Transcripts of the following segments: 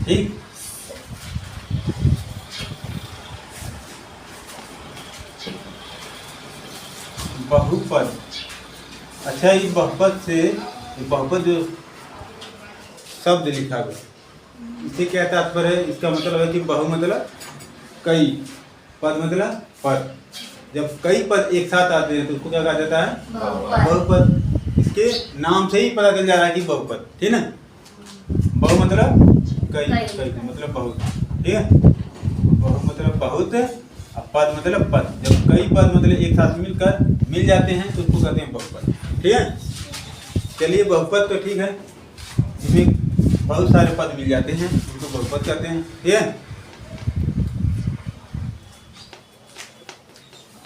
ठीक। बहुपद, अच्छा इस बहुपद से, बहुपद जो शब्द लिखा गया इससे क्या तात्पर्य है? इसका मतलब है कि बहु मतलब कई, पद मतलब पद। जब कई पद एक साथ आते हैं तो उसको क्या कहा जाता है? बहुपद। इसके नाम से ही पता चल जा रहा है कि बहुपद, ठीक है। बहु मतलब कई, कई मतलब बहुत, ठीक है। बहु मतलब बहुत और पद मतलब पद। जब कई पद मतलब एक साथ मिलकर मिल जाते हैं तो उसको कहते हैं बहुपद, ठीक है। चलिए बहुपद तो ठीक है, इसमें बहुत सारे पद मिल जाते हैं उनको बहुपद कहते हैं, ठीक है।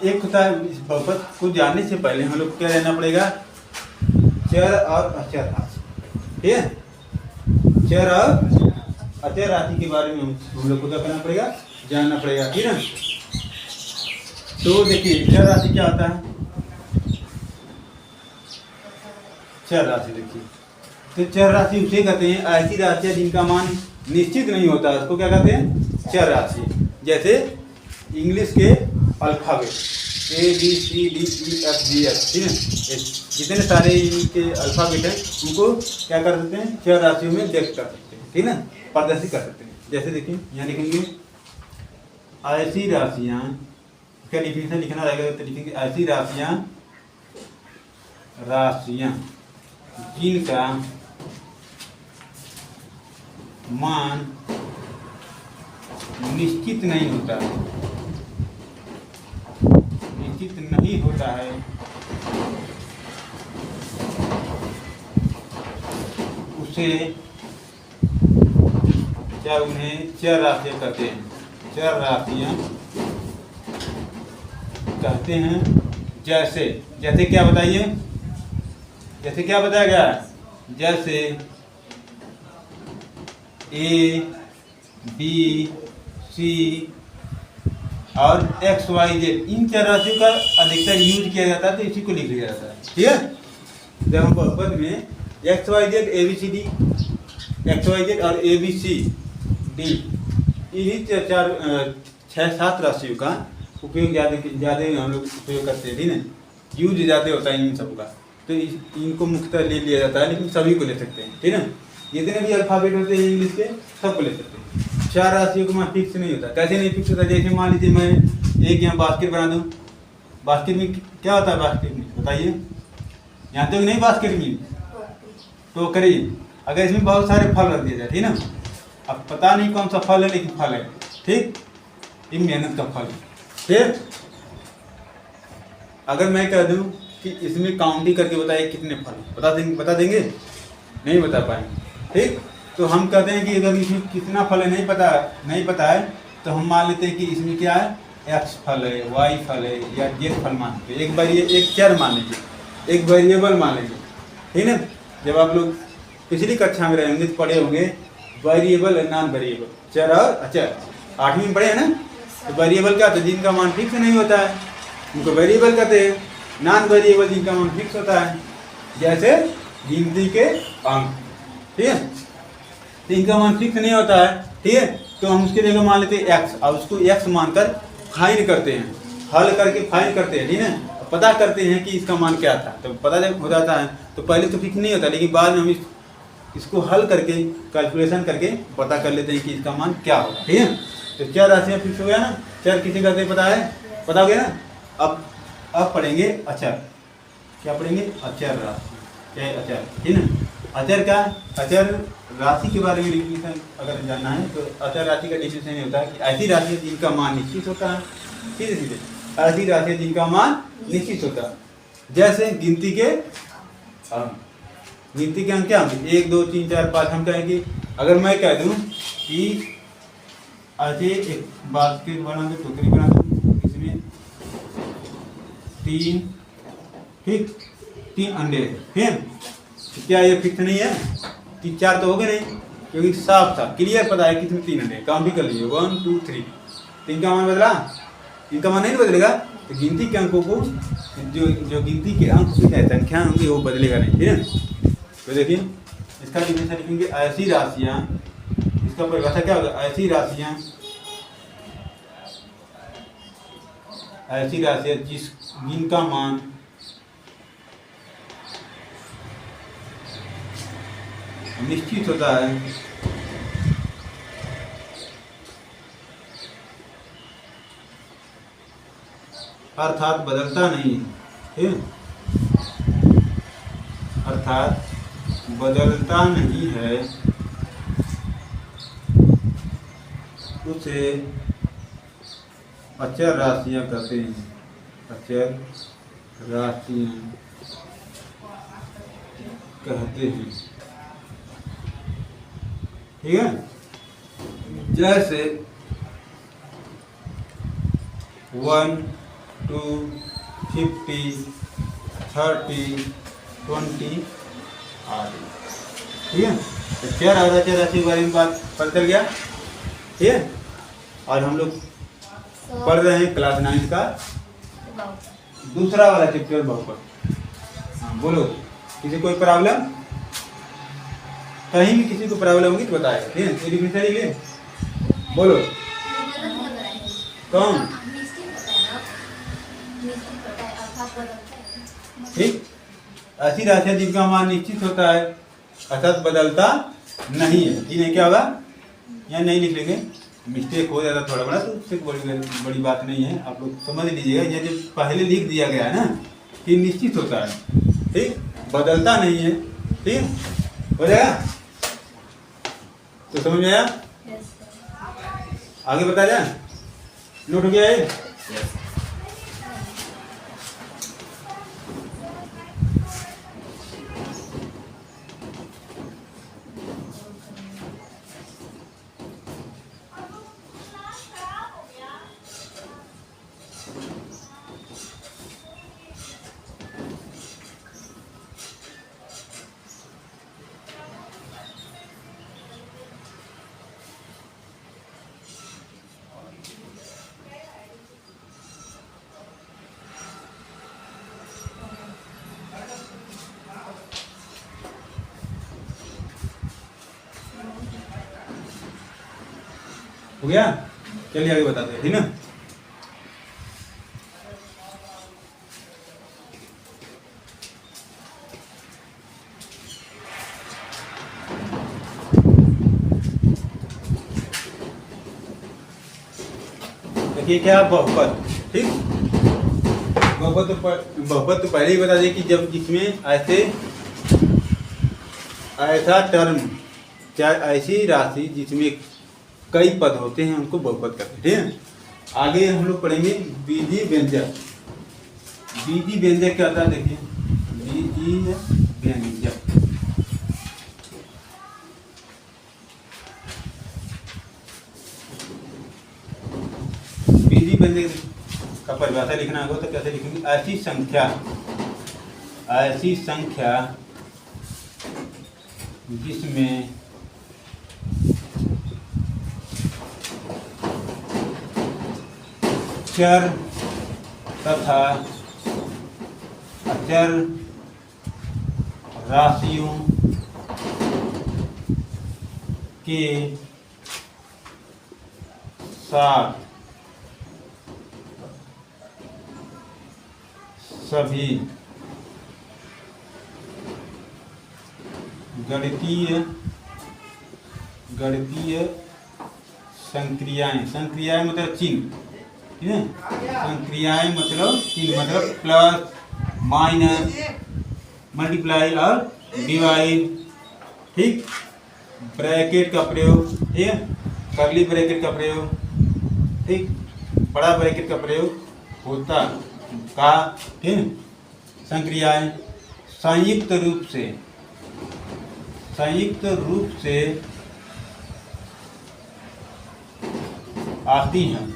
एक होता है, इस बहुपद को जानने से पहले हम लोग क्या जानना पड़ेगा? चर और अचर राशि, ठीक है। चर और अचर राशि के बारे में हम लोग को क्या करना पड़ेगा? जानना पड़ेगा, ठीक है। तो देखिए चर राशि क्या होता है? चर राशि देखिए, तो चर राशि उसे कहते हैं ऐसी राशियां जिनका मान निश्चित नहीं होता, उसको क्या कहते हैं? चर राशि। जैसे इंग्लिश के अल्फाबेट ABCDEFGH, ठीक है। जितने सारे इनके अल्फाबेट हैं उनको क्या कर सकते हैं? चर राशियों में व्यक्त कर सकते हैं, ठीक है ना, प्रदर्शित कर सकते हैं। जैसे देखिए यहाँ लिखेंगे ऐसी राशियाँ, इसका डिफिनेशन लिखना रहेगा तो लिखेंगे ऐसी राशियाँ, राशियाँ जिनका मान निश्चित नहीं होता है, निश्चित नहीं होता है, उसे क्या उन्हें चर राशियाँ कहते हैं? चर राशियाँ कहते हैं। जैसे, जैसे क्या बताइए? जैसे क्या बताया गया? जैसे A B C और XYZ, इन चर राशियों का अधिकतर यूज किया जाता है तो इसी को लिख लिया जाता है, ठीक है। जब हम बहुपद में XYZ ABCD, XYZ और ABCD इन्हीं चार 6-7 राशियों का उपयोग ज़्यादा हम लोग उपयोग करते हैं, ठीक है। यूज ज़्यादा होता है इन सब का, तो इनको मुख्यतः ले लिया जाता है, लेकिन सभी को ले सकते हैं, ठीक है। जितने भी अल्फाबेट होते हैं इंग्लिश के सबको ले सकते हैं। 4 राशियों का मान फिक्स नहीं होता। कैसे नहीं फिक्स होता? जैसे मान लीजिए मैं एक यहाँ बास्केट बना दूँ, बास्केट में क्या होता है? बास्केट में बताइए, यहाँ तो नहीं बास्केट में टोकरी। अगर इसमें बहुत सारे फल रख दिए जाए, ठीक ना, अब पता नहीं कौन सा फल है लेकिन फल है, ठीक, ये मेहनत का फल है। फिर अगर मैं कह दूं कि इसमें काउंटिंग करके बताइए कितने फल, बता देंगे? नहीं बता पाएंगे, ठीक। तो हम कहते हैं कि अगर इसमें कितना फल है नहीं पता है तो हम मान लेते हैं कि इसमें क्या है? X फल है, Y फल है या Z फल मान लीजिए। एक चर मान लीजिए, एक वेरिएबल मान लीजिए, ठीक है। जब आप लोग पिछली कक्षा में रहेंगे तो पढ़े होंगे वेरिएबल और नॉन वेरिएबल, चर और अचर, 8वीं में पढ़े हैं ना। तो वेरिएबल क्या होता है? जिनका मान फिक्स नहीं होता है उनको वेरिएबल कहते हैं। नॉन वेरिएबल जिनका मान फिक्स होता है, जैसे गिनती के अंक, ठीक है। तो इनका मान फिक्स नहीं होता है, ठीक है, तो हम उसके जगह मान लेते हैं x और उसको x मानकर फाइन करते हैं, हल करके फाइन करते हैं, ठीक है। पता करते हैं कि इसका मान क्या था, तो पता जब हो जाता है तो पहले तो फिक्स नहीं होता, लेकिन बाद में हम इसको हल करके कैलकुलेशन करके पता कर लेते हैं कि इसका मान क्या होगा, ठीक है। तो चर राशियाँ फिक्स हो गया ना। चर किसे कहते हैं पता है? पता हो गया ना। अब पढ़ेंगे अचर। क्या पढ़ेंगे? अचर राशि, क्या है अचर, ठीक है। अचर क्या? अचर राशि के बारे में डिफिनेशन अगर जानना है तो अचर राशि का डिफिनेशन ये होता है कि ऐसी राशि जिनका मान निश्चित होता है, सीधे सीधे ऐसी राशि जिनका मान निश्चित होता है। जैसे गिनती के अंक, गिनती के अंक क्या होंगे? 1 2 3 4 5। हम कहेंगे, अगर मैं कह दूं कि आज एक बास्केट बना दो, टोकरी बना दो, इसमें 3 अंडे, फिर तो क्या ये फिक्स नहीं है? 3 4 तो हो गए नहीं, क्योंकि साफ था, क्लियर पता है कि इसमें 3 अंडे। काम भी कर लीजिए, 1 2 3, 3 का मान बदला, इनका मान नहीं बदलेगा। तो गिनती के अंकों को जो गिनती के अंक संख्या होंगी वो बदलेगा नहीं, ठीक है। तो देखिए इसका डिफिनेशन लिखेंगे, ऐसी राशियाँ, इसका इसका परिभाषा क्या होगा? ऐसी राशियां जिनका मान निश्चित होता है अर्थात बदलता नहीं है, ठीक है? अर्थात बदलता नहीं है, उसे अचर राशियां कहते हैं। अचर राशियां कहते हैं, ठीक है? जैसे 1, 2, 50, 30, 20 आदि, ठीक है? तो चार अचर राशि के बारे में बात पता चल गया, ठीक है? और हम लोग पढ़ रहे हैं क्लास 9 का दूसरा वाला चैप्टर बहुपद। हाँ बोलो, किसी कोई प्रॉब्लम? कहीं भी किसी को प्रॉब्लम होगी तो बताएगा, ठीक है? तेरी भी सही ले, बोलो कौन? ठीक, ऐसी राशियां जिनका मान निश्चित होता है अर्थात बदलता नहीं है। इन्हें क्या होगा? यहाँ नहीं लिख लेंगे, मिस्टेक हो जाता थोड़ा बड़ा, तो उससे बड़ी बात नहीं है, आप लोग समझ लीजिएगा। ये जो पहले लिख दिया गया है ना कि निश्चित होता है, ठीक, बदलता नहीं है, ठीक हो जाएगा? तो समझ में आया? आगे बता जाए, नोट हो गया है? हो गया? चलिए आगे बताते हैं, ठीक ना? देखिए क्या बहुपद, ठीक, बहुपद तो पहले ही बता दें कि जब जिसमें ऐसा टर्म, क्या ऐसी राशि जिसमें कई पद होते हैं उनको बहुपद कहते हैं, ठीक है? आगे हम लोग पढ़ेंगे बीजीय व्यंजक। बीजीय व्यंजक क्या होता है? देखिए बीजीय व्यंजक, बीजीय व्यंजक का परिभाषा लिखना होगा तो कैसे लिखेंगे? ऐसी संख्या जिसमें चर तथा अचर राशियों के साथ सभी गणितीय संक्रियाएं मतलब चिन्ह, ठीक है? संक्रियाएं मतलब चिन्ह, मतलब प्लस माइनस मल्टीप्लाई और डिवाइड, ठीक, ब्रैकेट का प्रयोग, ठीक है, कर्ली ब्रैकेट का प्रयोग, ठीक, बड़ा ब्रैकेट का प्रयोग होता का, ठीक है? संक्रियाएं संयुक्त रूप से आती हैं,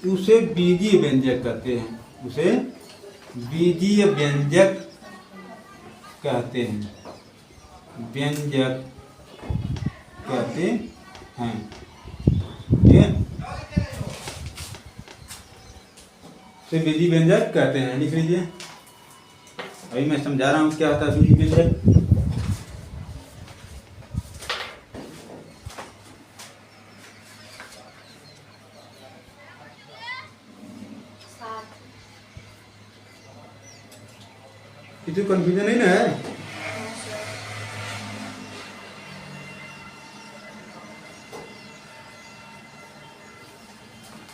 उसे बीजीय व्यंजक कहते हैं, उसे बीजीय व्यंजक कहते हैं, व्यंजक कहते हैं, ठीक है? उसे बीजीय व्यंजक कहते हैं, लिख लीजिए। अभी मैं समझा रहा हूँ क्या होता है बीजीय व्यंजक। किसी को कंफ्यूजन नहीं ना है?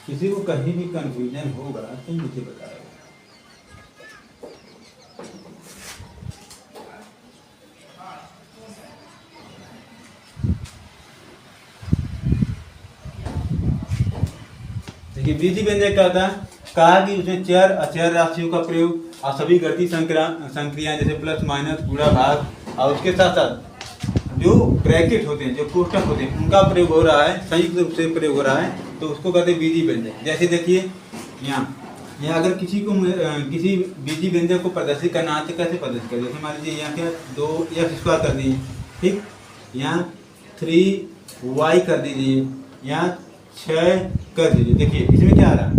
किसी को कहीं भी कंफ्यूजन होगा तो मुझे बताएगा। देखिए बीजी व्यंजक क्या होता है, कहा कि उसमें चर अचर राशियों का प्रयोग और सभी गणितीय संक्रियाएं जैसे प्लस माइनस गुणा भाग और उसके साथ साथ जो ब्रैकेट होते हैं, जो कोष्ठक होते हैं, उनका प्रयोग हो रहा है, संयुक्त रूप से प्रयोग हो रहा है, तो उसको कहते हैं बीजी व्यंजक। जैसे देखिए यहाँ अगर किसी को किसी बीजी व्यंजक को प्रदर्शित करना है तो कैसे प्रदर्शित करें? जैसे मान लीजिए यहाँ क्या 2x² कर दिए, ठीक, यहाँ 3y कर दीजिए, यहाँ 6 कर दीजिए। देखिए इसमें क्या आ रहा है,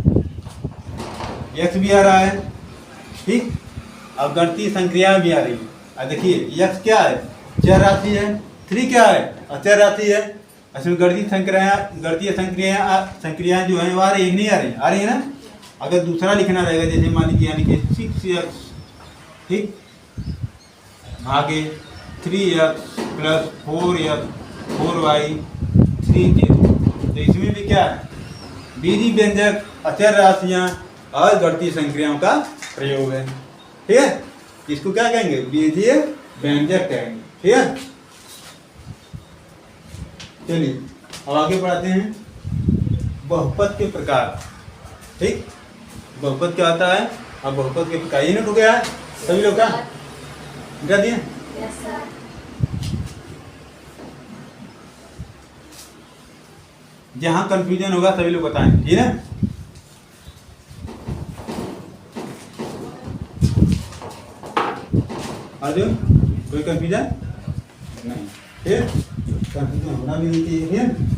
x भी आ रहा है, ठीक, और गणितीय संक्रिया भी आ रही है। और देखिए x क्या है, चर राशि है, 3 क्या है, अचर राशि है। इसमें गणितीय संक्रियाएं जो है वो आ रही है नहीं आ रही? आ रही है ना। अगर दूसरा लिखना रहेगा, जैसे मान लीजिए यानी कि 6x, ठीक, भागे 3x प्लस 4x 4y 3 तो इसमें भी क्या है, बीजी व्यंजक, अचर राशियां और गणितीय संक्रियाओं का प्रयोग है, ठीक है। इसको क्या कहेंगे, बीजीय व्यंजक कहेंगे, ठीक है। चलिए अब आगे बढ़ाते हैं, बहुपद के प्रकार, ठीक। बहुपद क्या होता है, अब बहुपद के प्रकार, ये नोट हो गया है सभी लोग का, क्या दिए? जहां कंफ्यूजन होगा सभी लोग बताएं, ठीक है। आज कोई कंफ्यूजन नहीं, ठीक, कंफ्यूजन होना भी नहीं चाहिए।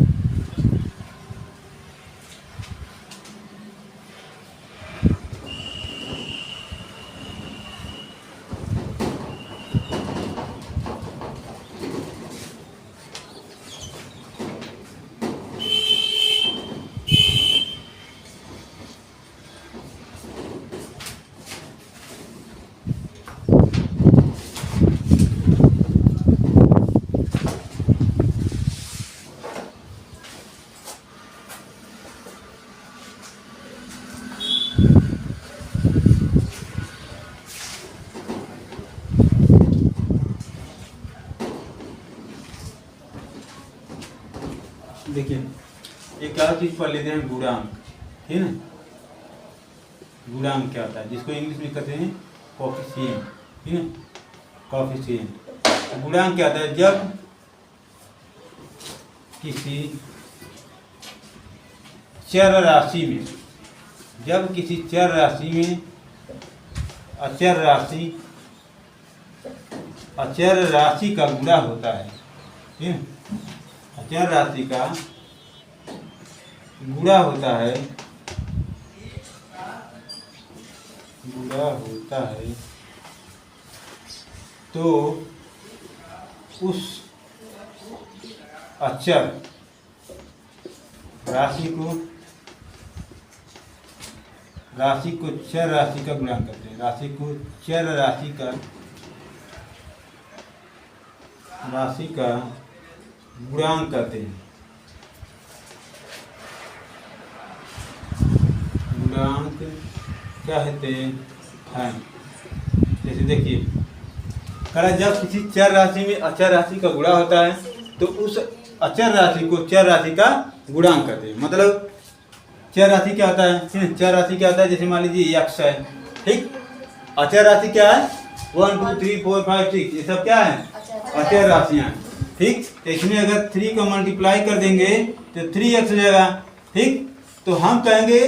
देखिए एक क्या चीज पढ़ लेते हैं, गुणांक, ठीक है। गुणांक क्या होता है, जिसको इंग्लिश में कहते हैं कोफिशिएंट, ठीक है, कोफिशिएंट। गुणांक क्या होता है, जब किसी चर राशि में, जब किसी चर राशि में अचर राशि का गुणा होता है, ठीक है, अचर राशि का गुणा होता है, तो उस अचर राशि को चर राशि का गुणांक करते हैं, राशि को चर राशि का गुणांक कहते हैं, गुणांक कहते हैं। जैसे देखिए करा, जब किसी चर राशि में अचर राशि का गुणा होता है तो उस अचर राशि को चर राशि का गुणांक कहते हैं। मतलब चर राशि क्या होता है, चर राशि क्या होता है, जैसे मान लीजिए x है, ठीक, अचर राशि क्या है, 1 2 3 4 5 6, ये सब क्या है, अचर राशियां, ठीक। तो इसमें अगर 3 को मल्टीप्लाई कर देंगे तो 3x हो जाएगा, ठीक। तो हम कहेंगे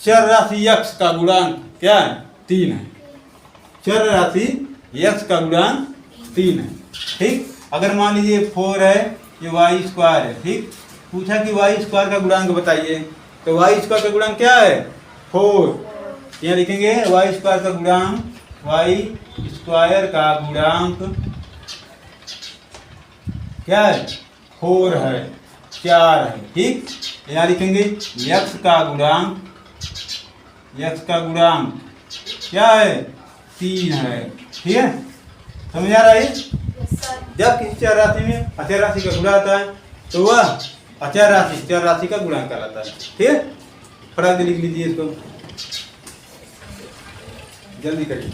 चर राशि x का गुणांक क्या है, 3 है। चर राशि x का गुणांक 3 है, ठीक। अगर मान लीजिए 4 है, ये y² है, ठीक, पूछा कि y² का गुणांक बताइए, तो y² का गुणांक क्या है, 4। यहाँ लिखेंगे y² का गुणांक, y² का गुणांक क्या है, 4 है, 4 है, ठीक। यहाँ लिखेंगे x का गुणांक क्या है, 3 है। ठीक है, समझ आ रहा है? जब किसी चर राशि में अचर राशि का गुणा आता है तो वह अचर राशि चर राशि का गुणा कहलाता है। ठीक है, फटाक से लिख लीजिए इसको, जल्दी करिए।